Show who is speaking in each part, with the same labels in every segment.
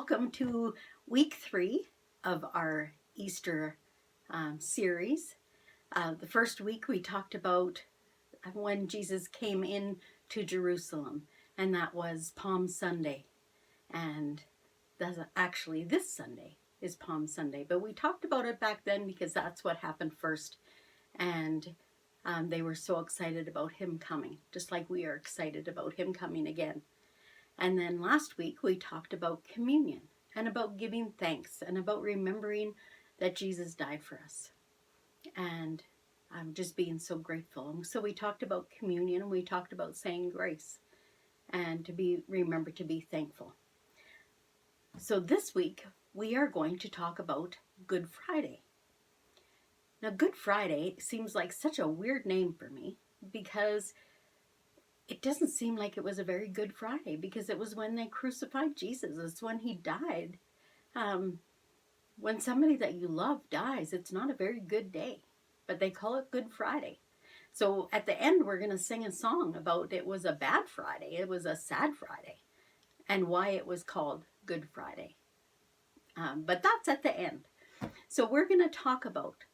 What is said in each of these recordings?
Speaker 1: welcome to week 3 of our Easter series. The first week we talked about when Jesus came in to Jerusalem, and that was Palm Sunday. And that's actually this Sunday is Palm Sunday, but we talked about it back then because that's what happened first. And they were so excited about him coming, just like we are excited about him coming again. And then last week we talked about communion and about giving thanks and about remembering that Jesus died for us. And I'm just being so grateful. And so we talked about communion and we talked about saying grace and remember to be thankful. So this week we are going to talk about Good Friday. Now Good Friday seems like such a weird name for me because it doesn't seem like it was a very good Friday because it was when they crucified Jesus. It's when he died. When somebody that you love dies, it's not a very good day, but they call it Good Friday. So at the end, we're going to sing a song about it was a bad Friday. It was a sad Friday and why it was called Good Friday. But that's at the end. So we're going to talk about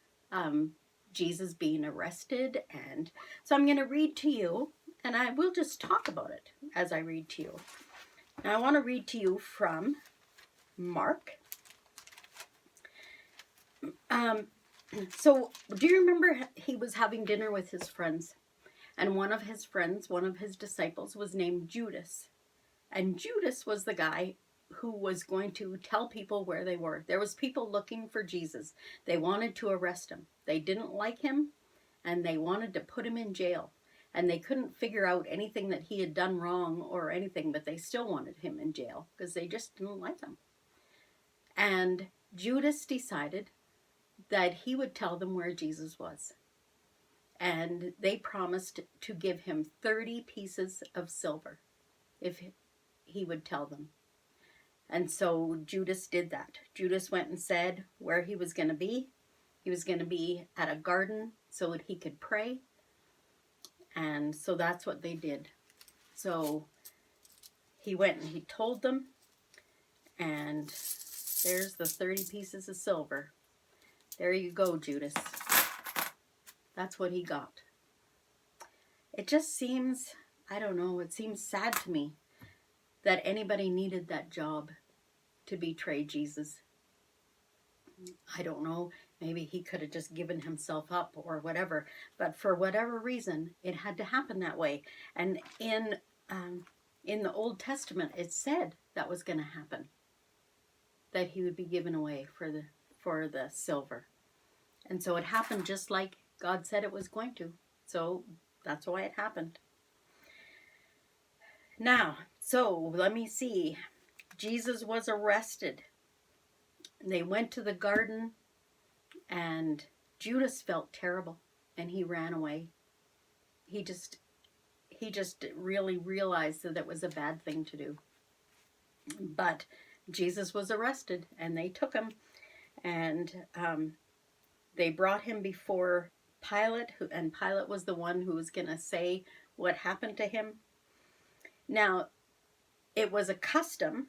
Speaker 1: Jesus being arrested. And so I'm going to read to you. And I will just talk about it as I read to you. Now I want to read to you from Mark. So do you remember he was having dinner with his friends? And one of his friends, one of his disciples, was named Judas. And Judas was the guy who was going to tell people where they were. There was people looking for Jesus. They wanted to arrest him. They didn't like him, and they wanted to put him in jail. And they couldn't figure out anything that he had done wrong or anything, but they still wanted him in jail because they just didn't like him. And Judas decided that he would tell them where Jesus was. And they promised to give him 30 pieces of silver if he would tell them. And so Judas did that. Judas went and said where he was going to be. He was going to be at a garden so that he could pray. And so that's what they did. So he went and he told them, and there's the 30 pieces of silver. There you go, Judas. That's what he got. It just seems, I don't know, it seems sad to me that anybody needed that job to betray Jesus. I don't know, maybe he could have just given himself up or whatever, but for whatever reason, it had to happen that way. And in the Old Testament, it said that was going to happen, that he would be given away for the silver. And so it happened just like God said it was going to. So that's why it happened. Now, so let me see. Jesus was arrested. They went to the garden, and Judas felt terrible, and he ran away. He just really realized that it was a bad thing to do. But Jesus was arrested, and they took him, and they brought him before Pilate, and Pilate was the one who was going to say what happened to him. Now, it was a custom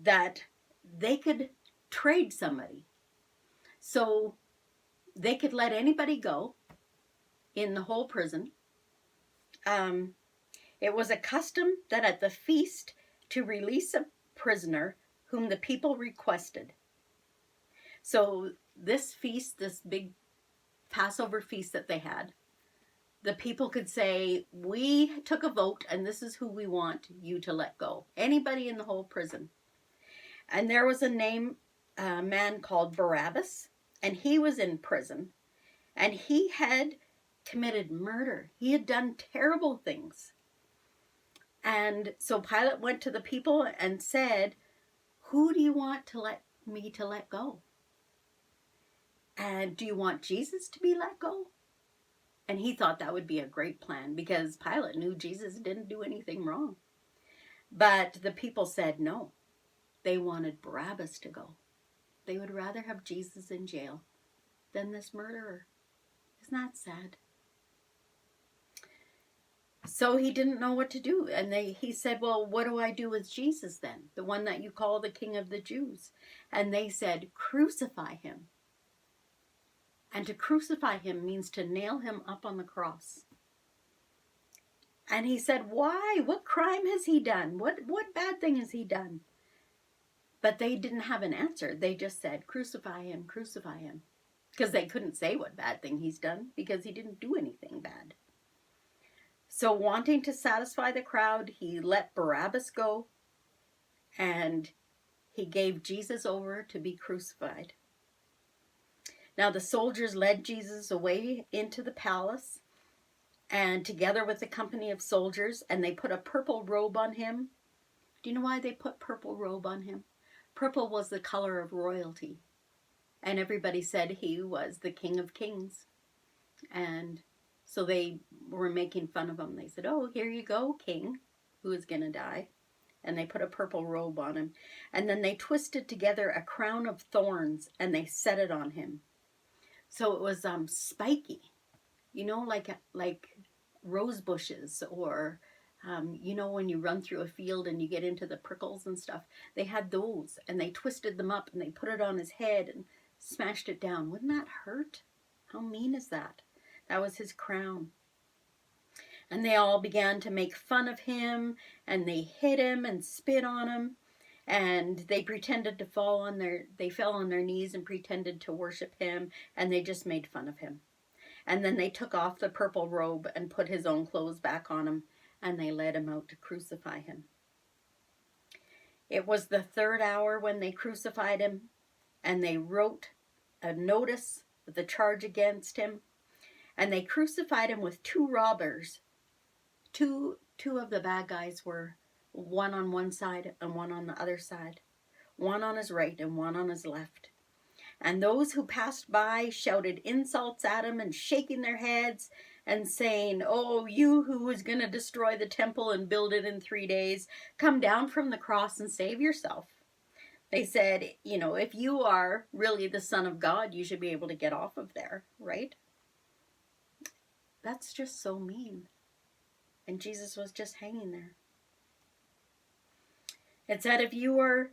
Speaker 1: that they could trade somebody. So they could let anybody go in the whole prison. It was a custom that at the feast to release a prisoner whom the people requested. So this feast, this big Passover feast that they had, the people could say, we took a vote and this is who we want you to let go. Anybody in the whole prison. And there was a man called Barabbas, and he was in prison, and he had committed murder. He had done terrible things. And so Pilate went to the people and said, who do you want to let go? And do you want Jesus to be let go? And he thought that would be a great plan because Pilate knew Jesus didn't do anything wrong. But the people said no. They wanted Barabbas to go. They would rather have Jesus in jail than this murderer. Isn't that sad? So he didn't know what to do. And he said, well, what do I do with Jesus then? The one that you call the King of the Jews. And they said, crucify him. And to crucify him means to nail him up on the cross. And he said, why? What crime has he done? What bad thing has he done? But they didn't have an answer. They just said, crucify him, crucify him. Because they couldn't say what bad thing he's done because he didn't do anything bad. So wanting to satisfy the crowd, he let Barabbas go and he gave Jesus over to be crucified. Now the soldiers led Jesus away into the palace and together with a company of soldiers, and they put a purple robe on him. Do you know why they put purple robe on him? Purple was the color of royalty. And everybody said he was the King of Kings. And so they were making fun of him. They said, oh, here you go, King, who is going to die. And they put a purple robe on him. And then they twisted together a crown of thorns and they set it on him. So it was spiky, you know, like rose bushes or, you know, when you run through a field and you get into the prickles and stuff. They had those and they twisted them up and they put it on his head and smashed it down. Wouldn't that hurt? How mean is that? That was his crown. And they all began to make fun of him and they hit him and spit on him. And they pretended to they fell on their knees and pretended to worship him, and they just made fun of him. And then they took off the purple robe and put his own clothes back on him, and they led him out to crucify him. It was the third hour when they crucified him, and they wrote a notice with the charge against him, and they crucified him with two robbers. Two of the bad guys were one on one side and one on the other side, one on his right and one on his left. And those who passed by shouted insults at him and shaking their heads and saying, oh, you who was going to destroy the temple and build it in 3 days, come down from the cross and save yourself. They said, you know, if you are really the Son of God, you should be able to get off of there, right? That's just so mean. And Jesus was just hanging there. It said, if you are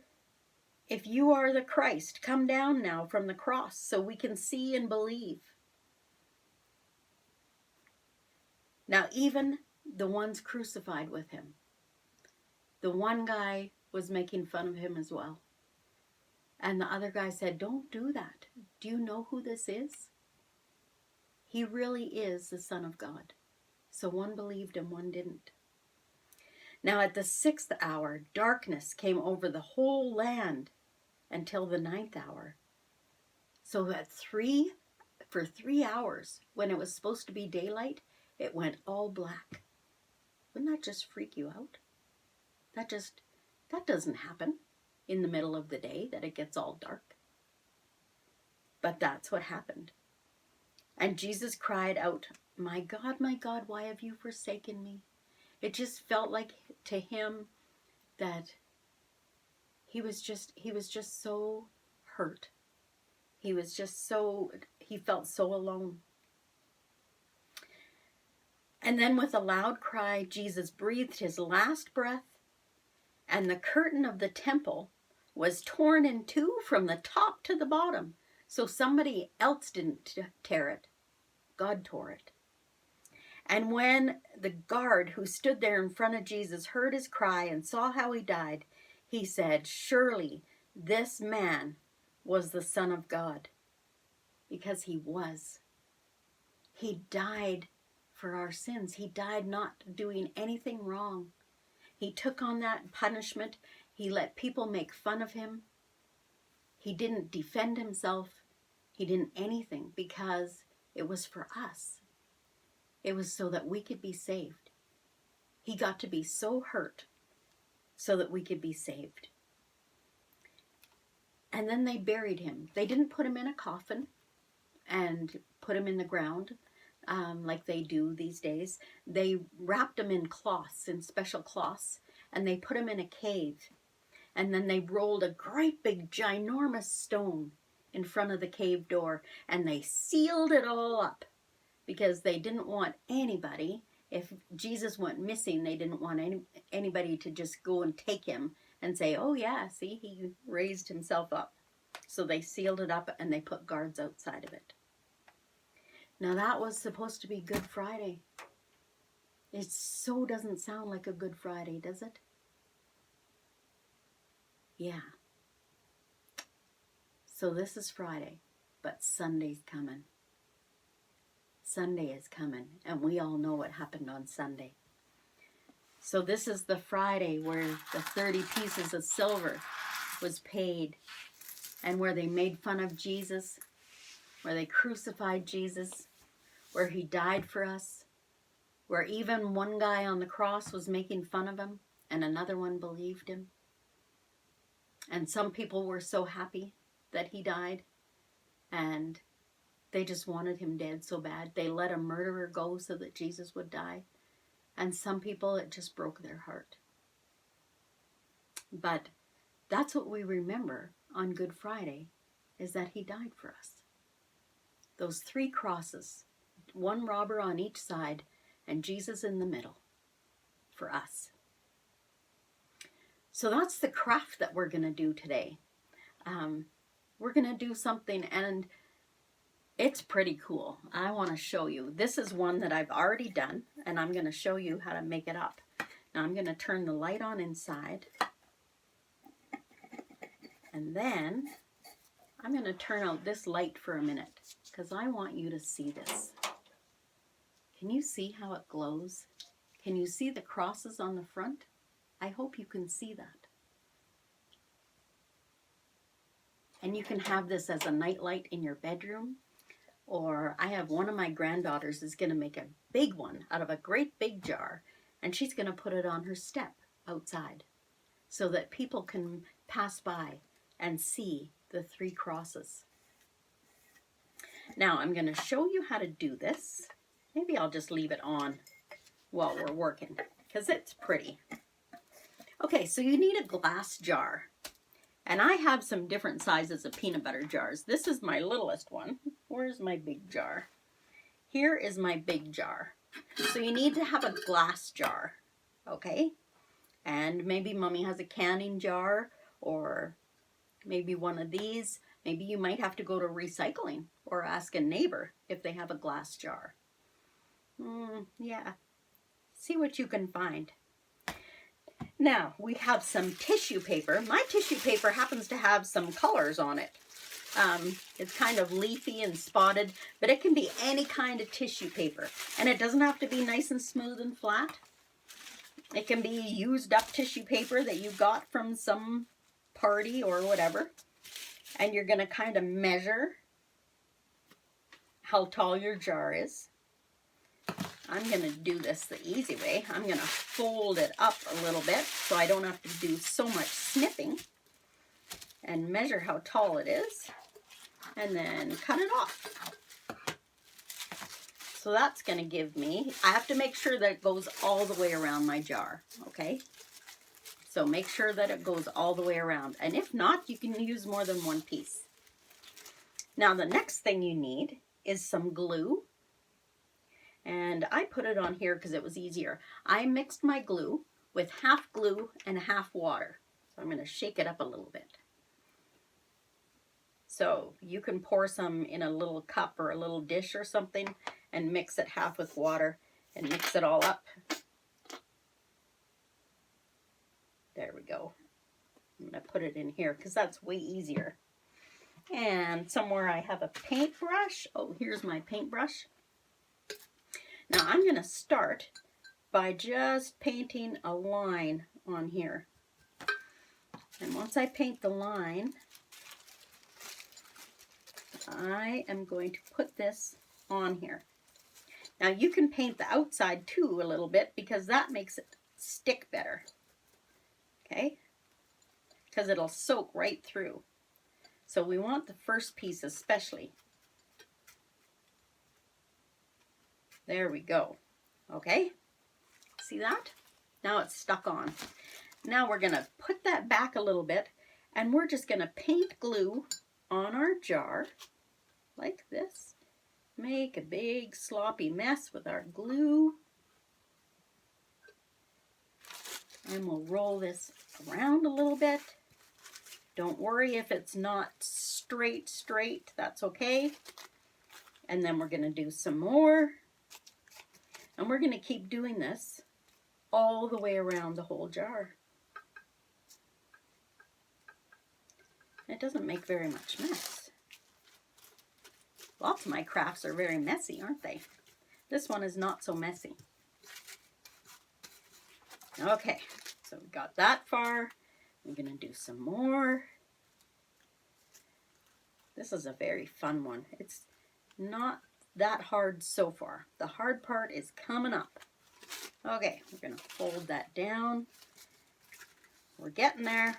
Speaker 1: the Christ, come down now from the cross so we can see and believe. Now, even the ones crucified with him, the one guy was making fun of him as well. And the other guy said, don't do that. Do you know who this is? He really is the Son of God. So one believed and one didn't. Now at the 6th hour, darkness came over the whole land until the 9th hour. So for 3 hours, when it was supposed to be daylight, it went all black. Wouldn't that just freak you out? That doesn't happen in the middle of the day, that it gets all dark. But that's what happened. And Jesus cried out, my God, why have you forsaken me? It just felt like to him that he was just so hurt. He felt so alone. And then with a loud cry, Jesus breathed his last breath, and the curtain of the temple was torn in two from the top to the bottom. So somebody else didn't tear it. God tore it. And when the guard who stood there in front of Jesus heard his cry and saw how he died, he said, surely this man was the Son of God. Because he was. He died for our sins. He died not doing anything wrong. He took on that punishment. He let people make fun of him. He didn't defend himself. He didn't anything because it was for us. It was so that we could be saved. He got to be so hurt so that we could be saved. And then they buried him. They didn't put him in a coffin and put him in the ground like they do these days. They wrapped him in cloths, in special cloths, and they put him in a cave. And then they rolled a great big ginormous stone in front of the cave door, and they sealed it all up because they didn't want anybody if Jesus went missing, they didn't want anybody to just go and take him and say, oh yeah, see, he raised himself up. So they sealed it up and they put guards outside of it. Now that was supposed to be Good Friday. It so doesn't sound like a Good Friday, does it? Yeah. So this is Friday, but Sunday's coming. Sunday is coming, and we all know what happened on Sunday. So this is the Friday where the 30 pieces of silver was paid, and where they made fun of Jesus, where they crucified Jesus, where he died for us, where even one guy on the cross was making fun of him, and another one believed him. And some people were so happy that he died, and they just wanted him dead so bad. They let a murderer go so that Jesus would die. And some people, it just broke their heart. But that's what we remember on Good Friday, is that he died for us. Those 3 crosses, one robber on each side, and Jesus in the middle for us. So that's the craft that we're going to do today. We're going to do something, and it's pretty cool. I want to show you. This is one that I've already done, and I'm going to show you how to make it up. Now I'm going to turn the light on inside, and then I'm going to turn out this light for a minute because I want you to see this. Can you see how it glows? Can you see the crosses on the front? I hope you can see that. And you can have this as a nightlight in your bedroom. Or I have one of my granddaughters is going to make a big one out of a great big jar. And she's going to put it on her step outside so that people can pass by and see the 3 crosses. Now I'm going to show you how to do this. Maybe I'll just leave it on while we're working because it's pretty. Okay, so you need a glass jar. And I have some different sizes of peanut butter jars. This is my littlest one. Where's my big jar? Here is my big jar. So you need to have a glass jar, okay? And maybe Mommy has a canning jar, or maybe one of these. Maybe you might have to go to recycling or ask a neighbor if they have a glass jar. Yeah. See what you can find. Now, we have some tissue paper. My tissue paper happens to have some colors on it. It's kind of leafy and spotted, but it can be any kind of tissue paper. And it doesn't have to be nice and smooth and flat. It can be used up tissue paper that you got from some party or whatever. And you're going to kind of measure how tall your jar is. I'm going to do this the easy way. I'm going to fold it up a little bit so I don't have to do so much snipping, and measure how tall it is, and then cut it off. So that's going to give me, I have to make sure that it goes all the way around my jar, okay? So make sure that it goes all the way around, and if not, you can use more than one piece. Now the next thing you need is some glue. And I put it on here because it was easier. I mixed my glue with half glue and half water. So I'm going to shake it up a little bit. So you can pour some in a little cup or a little dish or something and mix it half with water and mix it all up. There we go. I'm going to put it in here because that's way easier. And somewhere I have a paintbrush. Oh, here's my paintbrush. Now I'm going to start by just painting a line on here. And once I paint the line, I am going to put this on here. Now you can paint the outside too a little bit because that makes it stick better. Okay? Because it'll soak right through. So we want the first piece especially. There we go. Okay? See that? Now it's stuck on. Now we're going to put that back a little bit, and we're just going to paint glue on our jar like this. Make a big sloppy mess with our glue. And we'll roll this around a little bit. Don't worry if it's not straight, that's okay. And then we're going to do some more. And we're going to keep doing this all the way around the whole jar. It doesn't make very much mess. Lots of my crafts are very messy, aren't they? This one is not so messy. Okay, so we got that far. We're going to do some more. This is a very fun one. It's not that hard so far. The hard part is coming up. Okay, we're going to fold that down. We're getting there.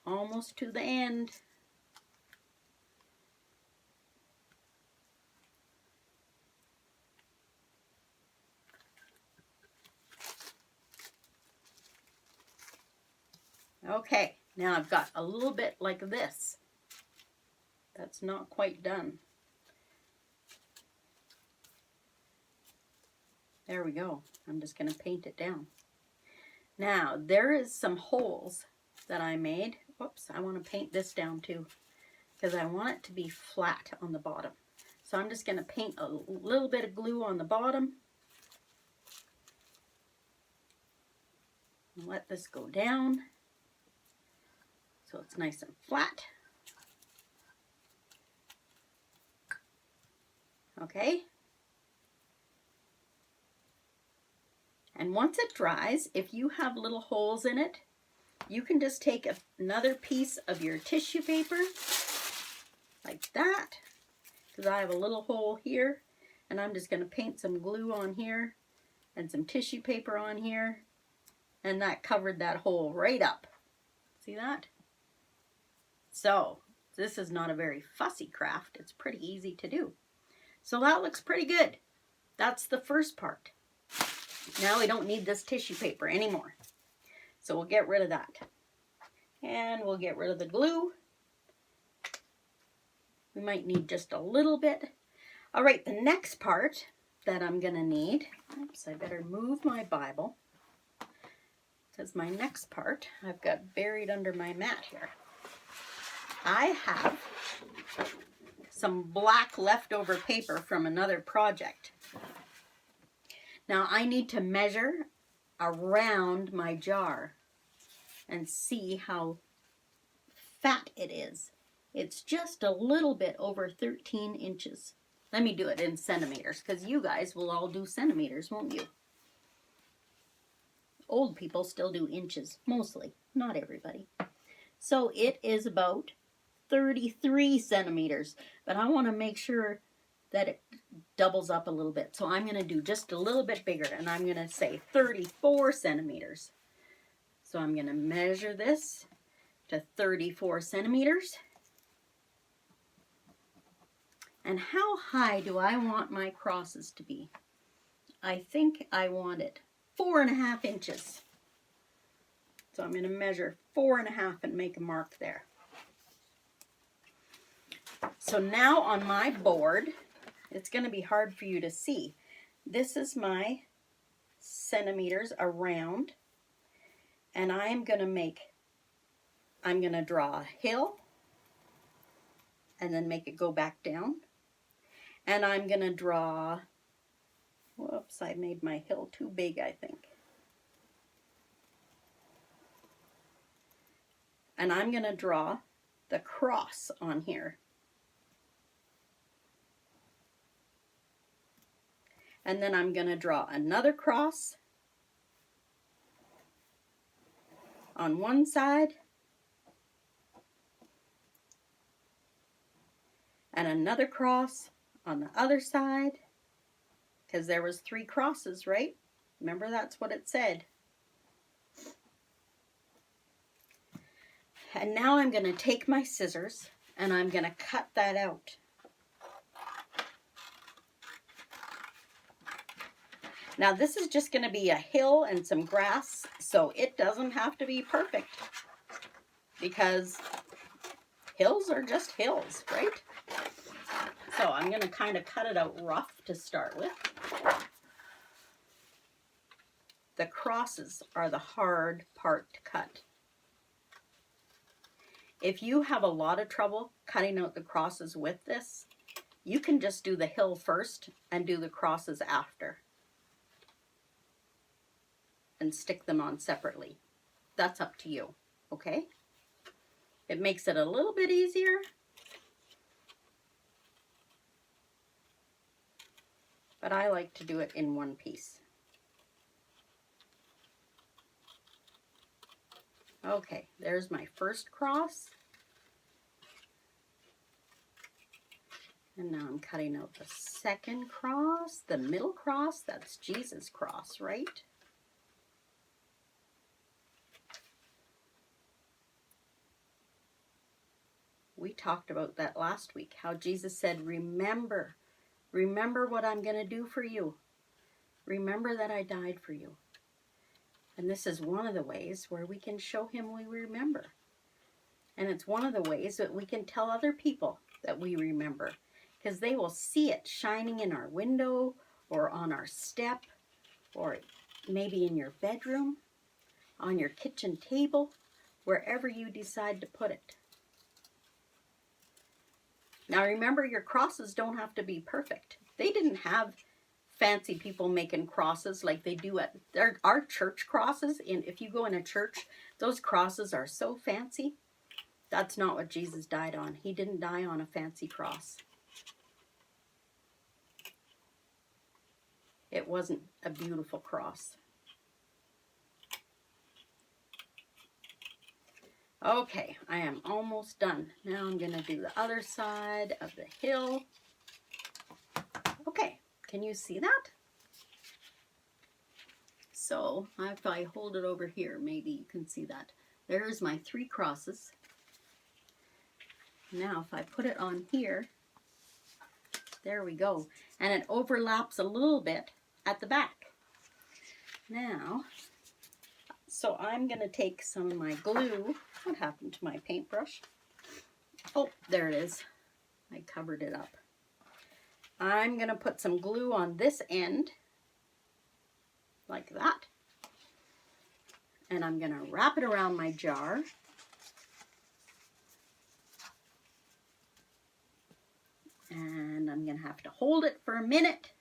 Speaker 1: Almost to the end. Okay, now I've got a little bit like this. That's not quite done. There we go. I'm just going to paint it down. Now, there is some holes that I made. Whoops, I want to paint this down too, because I want it to be flat on the bottom. So I'm just going to paint a little bit of glue on the bottom. Let this go down so it's nice and flat. Okay. And once it dries, if you have little holes in it, you can just take another piece of your tissue paper, like that, because I have a little hole here, and I'm just going to paint some glue on here, and some tissue paper on here, and that covered that hole right up. See that? So, this is not a very fussy craft. It's pretty easy to do. So that looks pretty good. That's the first part. Now we don't need this tissue paper anymore. So we'll get rid of that. And we'll get rid of the glue. We might need just a little bit. All right, the next part that I'm going to need, oops, I better move my Bible, because my next part I've got buried under my mat here. I have some black leftover paper from another project. Now I need to measure around my jar and see how fat it is. It's just a little bit over 13 inches. Let me do it in centimeters, because you guys will all do centimeters, won't you? Old people still do inches, mostly, not everybody. So it is about 33 centimeters, but I want to make sure that it doubles up a little bit. So I'm going to do just a little bit bigger, and I'm going to say 34 centimeters. So I'm going to measure this to 34 centimeters. And how high do I want my crosses to be? I think I want it 4.5 inches. So I'm going to measure 4.5 and make a mark there. So now on my board, it's going to be hard for you to see. This is my centimeters around, and I'm going to draw a hill and then make it go back down. And I'm going to draw, whoops, I made my hill too big, I think. And I'm going to draw the cross on here. And then I'm going to draw another cross on one side and another cross on the other side, because there was 3 crosses, right? Remember, that's what it said. And now I'm going to take my scissors and I'm going to cut that out. Now this is just going to be a hill and some grass, so it doesn't have to be perfect, because hills are just hills, right? So I'm going to kind of cut it out rough to start with. The crosses are the hard part to cut. If you have a lot of trouble cutting out the crosses with this, you can just do the hill first and do the crosses after. And stick them on separately. That's up to you, okay? It makes it a little bit easier. But I like to do it in one piece. Okay, there's my first cross. And now I'm cutting out the second cross, the middle cross. That's Jesus' cross, right? We talked about that last week, how Jesus said, remember what I'm going to do for you. Remember that I died for you. And this is one of the ways where we can show him we remember. And it's one of the ways that we can tell other people that we remember, because they will see it shining in our window or on our step, or maybe in your bedroom, on your kitchen table, wherever you decide to put it. Now remember, your crosses don't have to be perfect. They didn't have fancy people making crosses like they do at our church crosses. And if you go in a church, those crosses are so fancy. That's not what Jesus died on. He didn't die on a fancy cross. It wasn't a beautiful cross. Okay, I am almost done. Now I'm going to do the other side of the hill. Okay, can you see that? So if I hold it over here, maybe you can see that. There's my 3 crosses. Now if I put it on here, there we go. And it overlaps a little bit at the back. Now, so I'm going to take some of my glue. What happened to my paintbrush? Oh, there it is. I covered it up. I'm going to put some glue on this end, like that. And I'm going to wrap it around my jar. And I'm going to have to hold it for a minute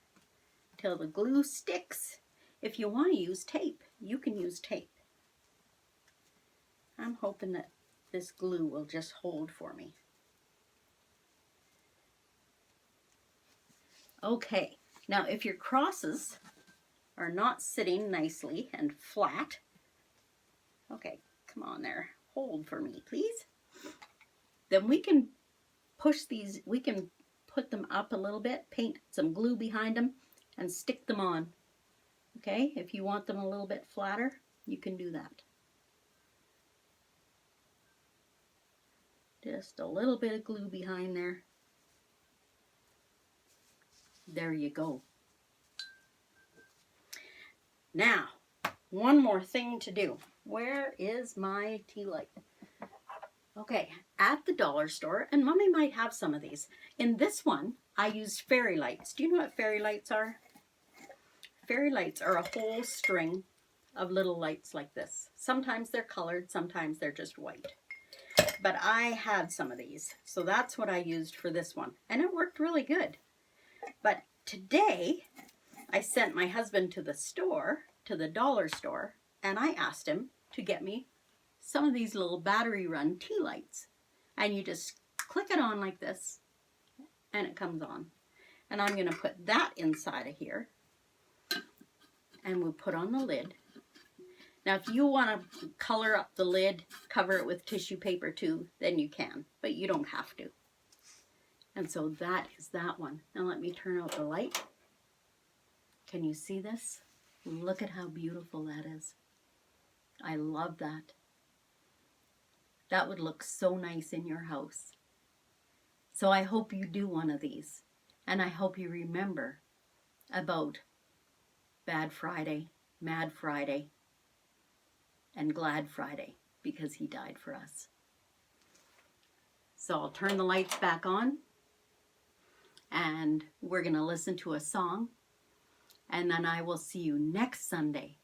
Speaker 1: till the glue sticks. If you want to use tape, you can use tape. I'm hoping that this glue will just hold for me. Okay, now if your crosses are not sitting nicely and flat, okay, come on there, hold for me, please. Then we can push these, we can put them up a little bit, paint some glue behind them, and stick them on. Okay, if you want them a little bit flatter, you can do that. Just a little bit of glue behind there. There you go. Now, one more thing to do. Where is my tea light? Okay, at the dollar store, and Mommy might have some of these. In this one, I used fairy lights. Do you know what fairy lights are? Fairy lights are a whole string of little lights like this. Sometimes they're colored, sometimes they're just white. But I had some of these, so that's what I used for this one. And it worked really good. But today, I sent my husband to the store, to the dollar store, and I asked him to get me some of these little battery run tea lights. And you just click it on like this, and it comes on. And I'm going to put that inside of here. And we'll put on the lid. Now, if you want to color up the lid, cover it with tissue paper too, then you can, but you don't have to. And so that is that one. Now let me turn out the light. Can you see this? Look at how beautiful that is. I love that. That would look so nice in your house. So I hope you do one of these. And I hope you remember about Bad Friday, Mad Friday, and Glad Friday, because he died for us. So I'll turn the lights back on, and we're going to listen to a song, and then I will see you next Sunday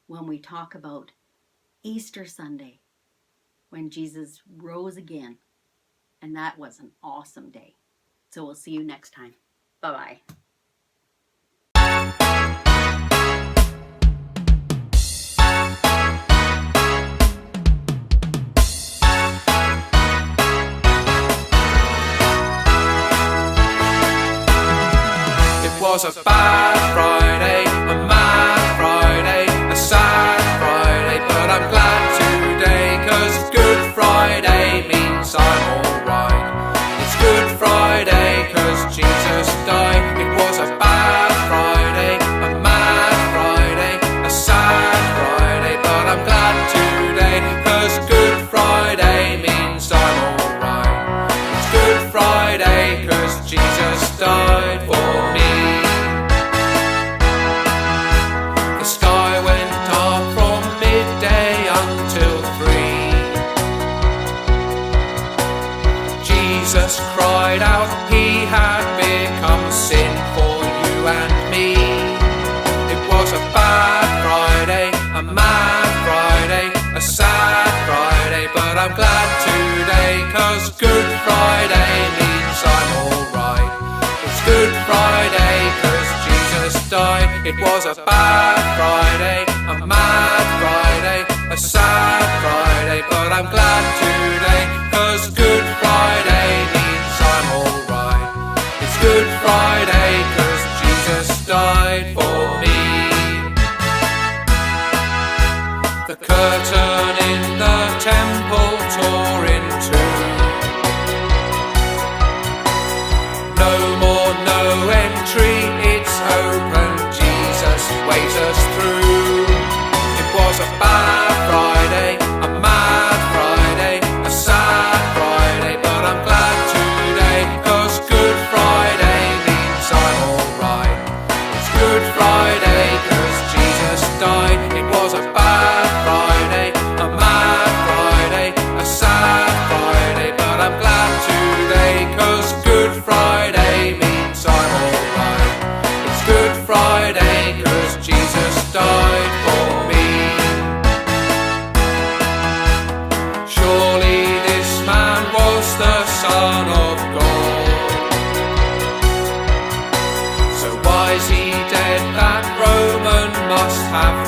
Speaker 1: when we talk about Easter Sunday, when Jesus rose again. And that was an awesome day. So we'll see you next time. Bye-bye.
Speaker 2: It was a bad Friday, a mad Friday, a sad Friday, but I'm glad today, 'cause Good Friday means I'm alright. It's Good Friday 'cause Jesus died. It was a bad Friday, a mad Friday, a sad Friday, but I'm glad today, 'cause Good Friday means I'm alright. It's Good Friday 'cause Jesus died for me. Jesus cried out, he had become sin for you and me. It was a bad Friday, a mad Friday, a sad Friday, but I'm glad today, 'cause Good Friday means I'm alright. It's Good Friday 'cause Jesus died. It was a bad Friday, a mad Friday, a sad Friday, but I'm glad today, 'cause Good Friday means I'm alright. It's Good Friday 'cause Jesus died for me. The curtain in the temple tore in two. No more, no entry, it's open. Jesus waits us through. It was a bad Friday, a mad Friday, a sad Friday, but I'm glad today, 'cause Good Friday means I'm alright. It's Good Friday 'cause Jesus died. It was a bad Friday, a mad Friday, a sad Friday, but I'm glad today, 'cause Good Friday means I'm alright. It's Good Friday 'cause Jesus died for me. Surely this man was the Son of God. So why is he dead? That Roman must have